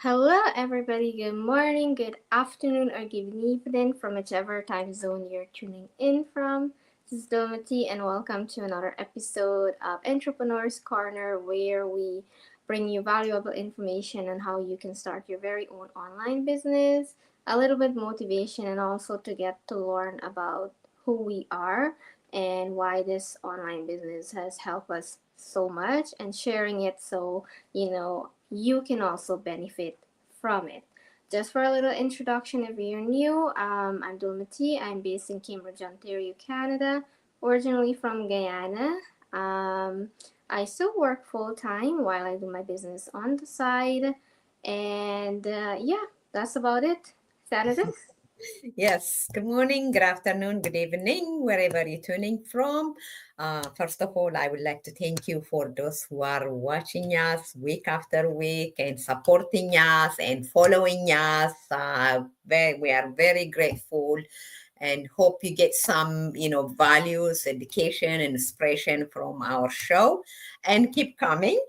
Hello, everybody. Good morning, good afternoon, or good evening from whichever time zone you're tuning in from. This is Domati, and welcome to another episode of Entrepreneurs Corner, where we bring you valuable information on how you can start your very own online business, a little bit motivation, and also to get to learn about who we are and why this online business has helped us so much, and sharing it so you can also benefit from it. Just for a little introduction, if you're new, I'm Dulmati. I'm based in Cambridge, Ontario, Canada, originally from Guyana. I still work full time while I do my business on the side, and yeah, that's about it. Saturday. Yes, good morning, good afternoon, good evening, wherever you're tuning from. First of all, I would like to thank you for those who are watching us week after week and supporting us and following us. We are very grateful and hope you get some, values, education, and inspiration from our show. And keep coming.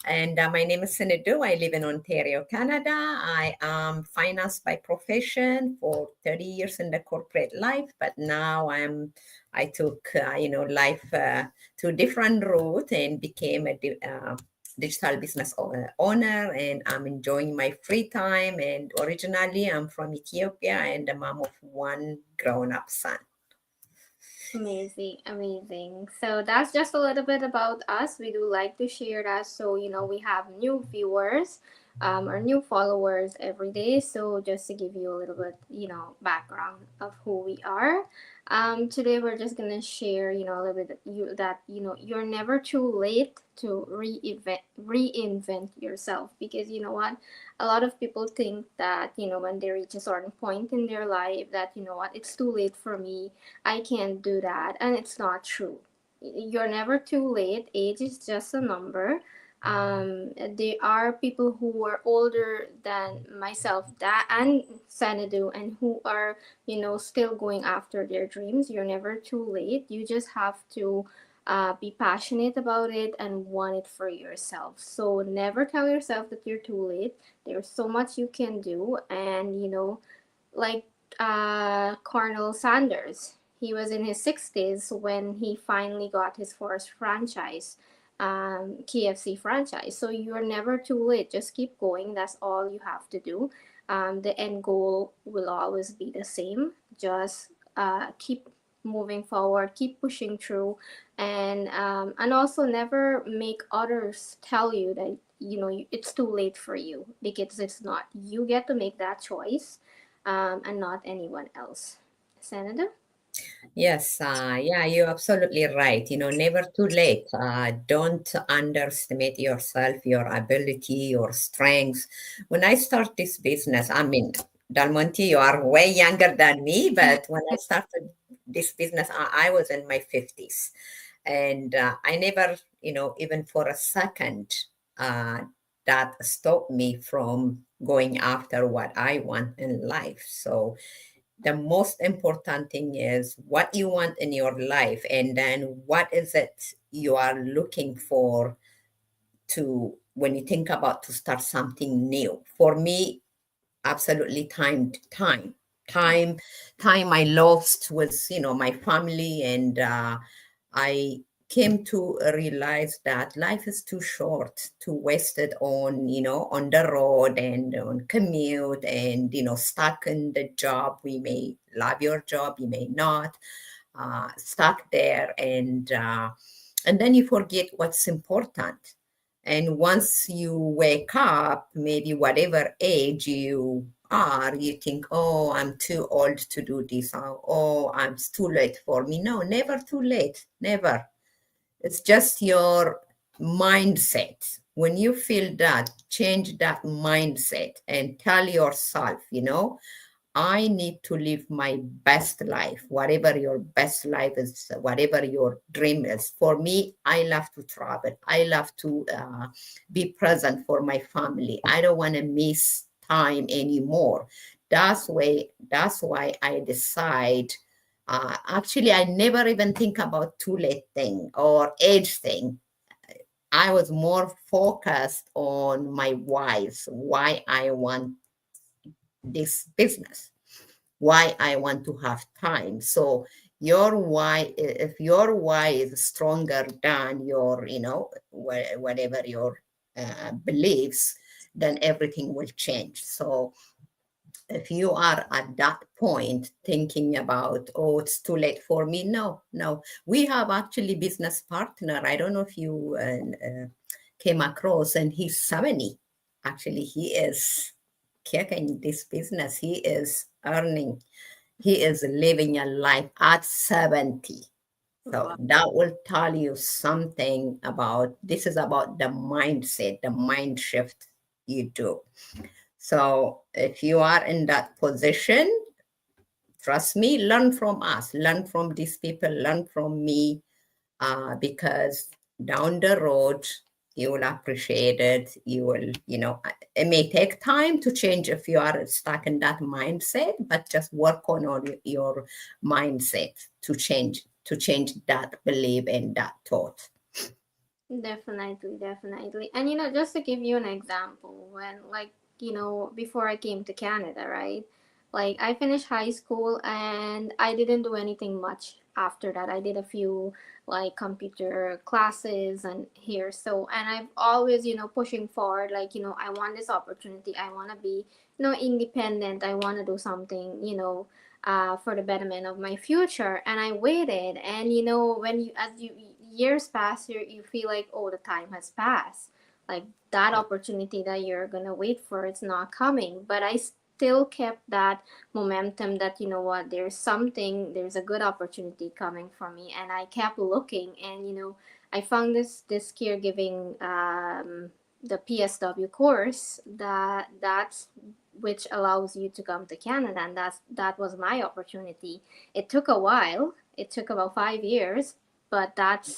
And my name is Sinedu. I live in Ontario, Canada. I am finance by profession for 30 years in the corporate life, but now I took life to a different route and became a digital business owner, and I'm enjoying my free time. And originally, I'm from Ethiopia and a mom of one grown-up son. Amazing, amazing. So that's just a little bit about us. We do like to share that so we have new viewers or new followers every day. So just to give you a little bit, background of who we are. Today we're just gonna share, a little bit that you're never too late to reinvent yourself, because you know what, a lot of people think that when they reach a certain point in their life that it's too late for me, I can't do that. And it's not true. You're never too late. Age is just a number. There are people who are older than myself, that and Sanadu, and who are, still going after their dreams. You're never too late. You just have to be passionate about it and want it for yourself. So never tell yourself that you're too late. There's so much you can do. And, like Colonel Sanders. He was in his 60s when he finally got his first franchise, KFC franchise. So you're never too late. Just keep going. That's all you have to do. The end goal will always be the same. Just keep moving forward, keep pushing through, and also never make others tell you that it's too late for you, because it's not. You get to make that choice, and not anyone else. Senator? Yes, yeah, you're absolutely right. Never too late. Don't underestimate yourself, your ability, your strengths. When I start this business, I mean, Dalmonte, you are way younger than me, but when I started this business, I was in my 50s. And I never, even for a second, uh, that stopped me from going after what I want in life. So, the most important thing is what you want in your life, and then what is it you are looking for to when you think about to start something new. For me, absolutely time time I lost with my family, and I came to realize that life is too short to waste it on on the road and on commute and stuck in the job. We may love your job, you may not, stuck there, and then you forget what's important. And once you wake up, maybe whatever age you are, you think, oh, I'm too old to do this. Oh, it's too late for me. No, never too late. Never. It's just your mindset. When you feel that, change that mindset and tell yourself, I need to live my best life, whatever your best life is, whatever your dream is. For me, I love to travel. I love to be present for my family. I don't want to miss time anymore. That's why I decide. Actually, I never even think about too late thing or age thing. I was more focused on my whys, why I want this business, why I want to have time. So your why, if your why is stronger than your, whatever your beliefs, then everything will change. So if you are at that point thinking about, oh, it's too late for me, no, no. We have actually business partner. I don't know if you came across, and he's 70. Actually, he is kicking this business. He is earning. He is living a life at 70. So Wow. that will tell you something about, this is about the mindset, the mind shift you do. So if you are in that position, trust me, learn from us, learn from these people, learn from me, because down the road, you will appreciate it. You will, it may take time to change if you are stuck in that mindset, but just work on all your mindset to change that belief and that thought. Definitely, definitely. And just to give you an example, when like, before I came to Canada, right? Like I finished high school and I didn't do anything much after that. I did a few like computer classes and here. So, and I've always, pushing forward, like, I want this opportunity. I want to be, independent. I want to do something, for the betterment of my future. And I waited, and when as you years pass, you feel like, oh, the time has passed. Like that opportunity that you're gonna wait for, it's not coming. But I still kept that momentum that, what, there's a good opportunity coming for me, and I kept looking, and I found this caregiving, the PSW course, that's which allows you to come to Canada, and that was my opportunity. It took a while. It took about 5 years, but that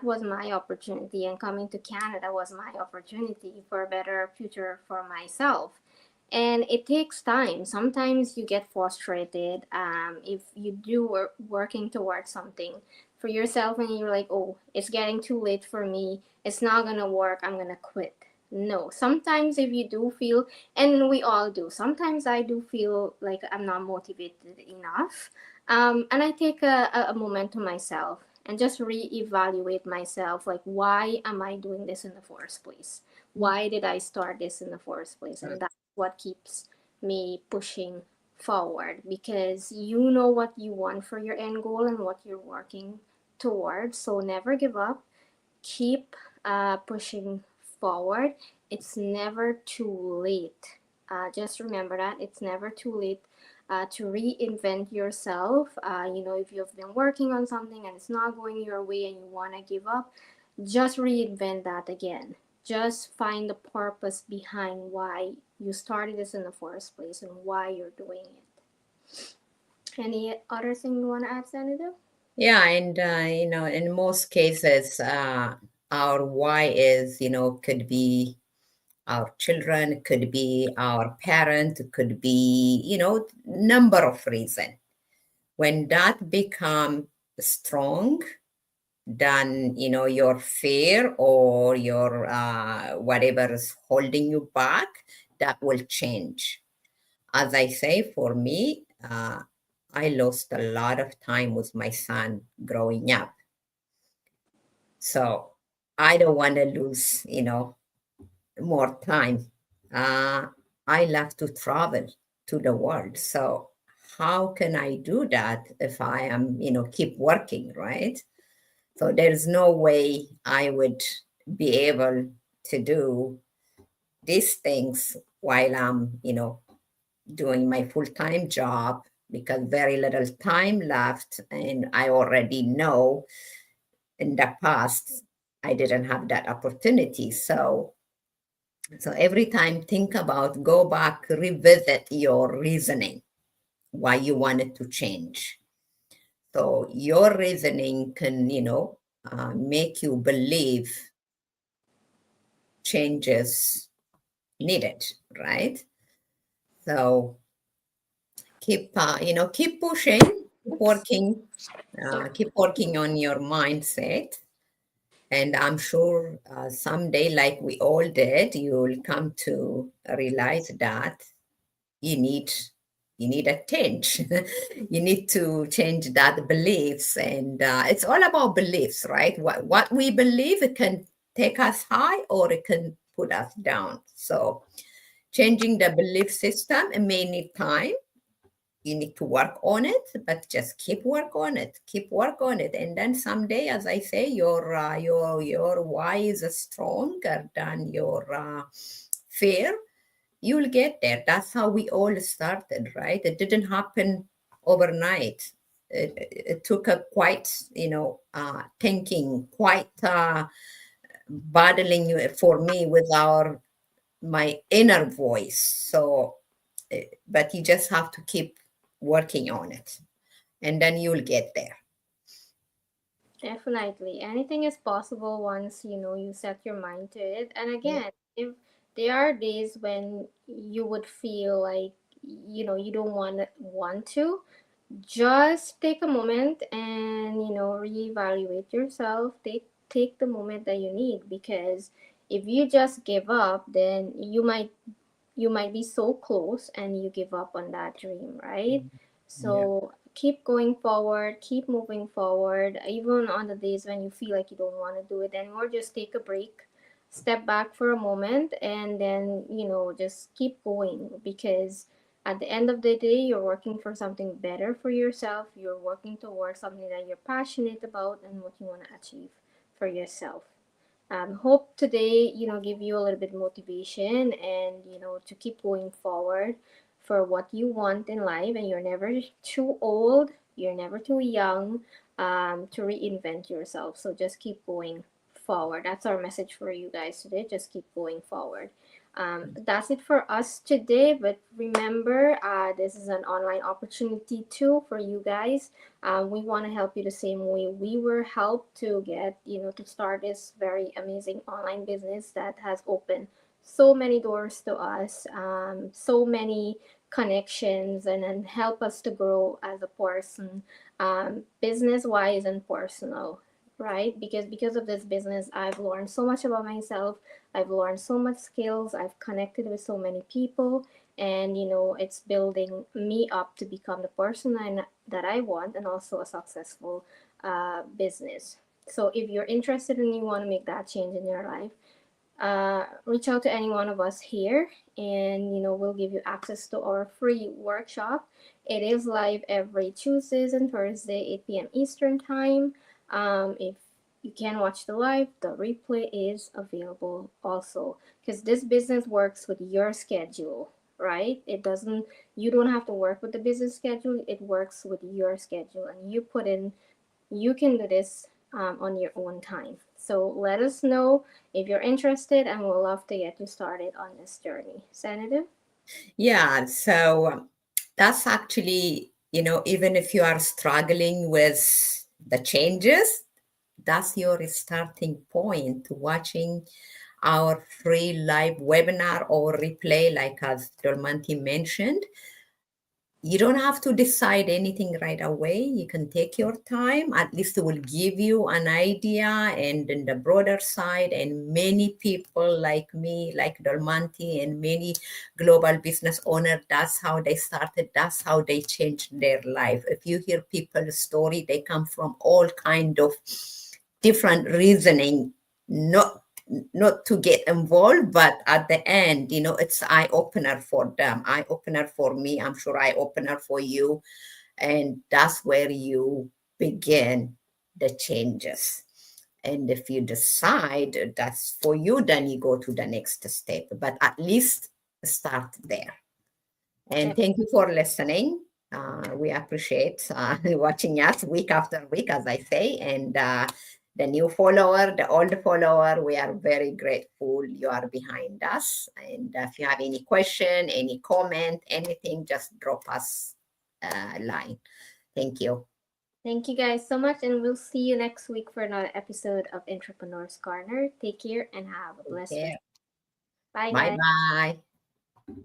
was my opportunity, and coming to Canada was my opportunity for a better future for myself. And it takes time. Sometimes you get frustrated, if you do working towards something for yourself, and you're like, oh, it's getting too late for me, it's not gonna work, I'm gonna quit. No, sometimes if you do feel, and we all do, sometimes I do feel like I'm not motivated enough, and I take a moment to myself and just reevaluate myself, like, why am I doing this in the first place? Why did I start this in the first place? And that's what keeps me pushing forward, because you know what you want for your end goal and what you're working towards. So never give up. Keep pushing forward. It's never too late. Just remember that it's never too late to reinvent yourself. If you've been working on something and it's not going your way and you want to give up, just reinvent that again. Just find the purpose behind why you started this in the first place and why you're doing it. Any other thing you want to add, Senator? Yeah, and in most cases, our why is, could be our children, could be our parent, could be, number of reasons. When that become strong, then your fear or your whatever is holding you back, that will change. As I say, for me, I lost a lot of time with my son growing up, so I don't want to lose more time. uh, I love to travel to the world, so how can I do that if I am keep working, right? So there's no way I would be able to do these things while I'm, doing my full-time job, because very little time left. And I already know in the past, I didn't have that opportunity. So every time think about, go back, revisit your reasoning, why you wanted to change. So your reasoning can, make you believe changes needed, right? So keep pushing, Oops. Sorry. keep working on your mindset. And I'm sure someday, like we all did, you'll come to realize that you need you need a change. You need to change that beliefs, and it's all about beliefs, right? What we believe, it can take us high or it can put us down. So changing the belief system, it may need time. You need to work on it, but just keep work on it, keep work on it, and then someday, as I say, your why is stronger than your fear. You'll get there. That's how we all started, right? It didn't happen overnight. It took a quite, thinking, quite battling for me with our my inner voice. So, but you just have to keep working on it, and then you'll get there. Definitely. Anything is possible once you set your mind to it. And Yeah. again, if there are days when you would feel like you don't want to, just take a moment and reevaluate yourself. Take the moment that you need, because if you just give up, then you might be so close and you give up on that dream, right? Yeah. So keep going forward, keep moving forward, even on the days when you feel like you don't want to do it anymore. Just take a break, step back for a moment, and then just keep going, because at the end of the day, you're working for something better for yourself. You're working towards something that you're passionate about and what you want to achieve for yourself. Hope today give you a little bit motivation, and to keep going forward for what you want in life. And you're never too old, you're never too young, to reinvent yourself. So just keep going forward. That's our message for you guys today. Just keep going forward. That's it for us today. But remember, this is an online opportunity too for you guys. We want to help you the same way we were helped to get, to start this very amazing online business that has opened so many doors to us, so many connections, and help us to grow as a person, business wise and personal, right? Because of this business, I've learned so much about myself. I've learned so much skills. I've connected with so many people, and it's building me up to become the person that I want, and also a successful business. So if you're interested and you want to make that change in your life, reach out to any one of us here, and we'll give you access to our free workshop. It is live every Tuesdays and Thursday, 8 p.m. Eastern time. If you can watch the live, the replay is available also, because this business works with your schedule, right? It doesn't You don't have to work with the business schedule. It works with your schedule, and you can do this on your own time. So let us know if you're interested, and we'll love to get you started on this journey. Senator? Yeah, so that's actually, even if you are struggling with the changes, that's your starting point. Watching our free live webinar or replay, like as Dolmanti mentioned, you don't have to decide anything right away. You can take your time. At least it will give you an idea. And in the broader side, and many people like me, like Dolmanti, and many global business owners, that's how they started. That's how they changed their life. If you hear people's story, they come from all kind of different reasoning. Not to get involved, but at the end, it's eye opener for them, eye opener for me. I'm sure eye opener for you, and that's where you begin the changes. And if you decide that's for you, then you go to the next step. But at least start there. And thank you for listening. We appreciate watching us week after week, as I say. And the new follower, the old follower, we are very grateful you are behind us. And if you have any question, any comment, anything, just drop us a line. Thank you. Thank you guys so much, and we'll see you next week for another episode of Entrepreneurs Corner. Take care and have a Take blessed week. care. Bye, Bye guys. bye.